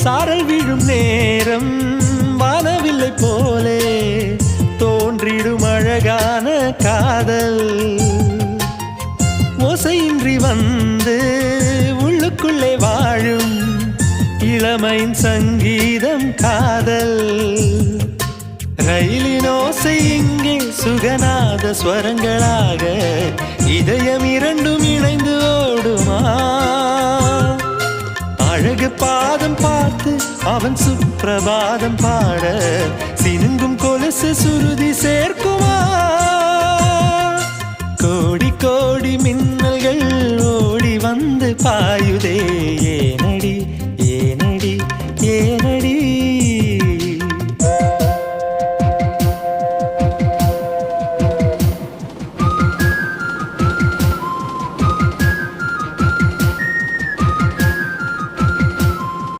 சாரல் விழும் நேரம் வானவில்லை போலே தோன்றிடும் அழகான காதல் ஓசையின்றி வந்து உள்ளுக்குள்ளே வாழும் இளமையின் சங்கீதம் காதல் ரயிலின் ஓசை இங்கே சுகநாத ஸ்வரங்களாக இதயம் இரண்டும் இணைந்து ஓடுமா அழகு பாதம் பார்த்து அவன் சுப்பிரபாதம் பாட சினுங்கும் கொலுசு சுருதி சேர்க்குமா கோடி கோடி மின்னல்கள் ஓடி வந்து பாயுதே ஏன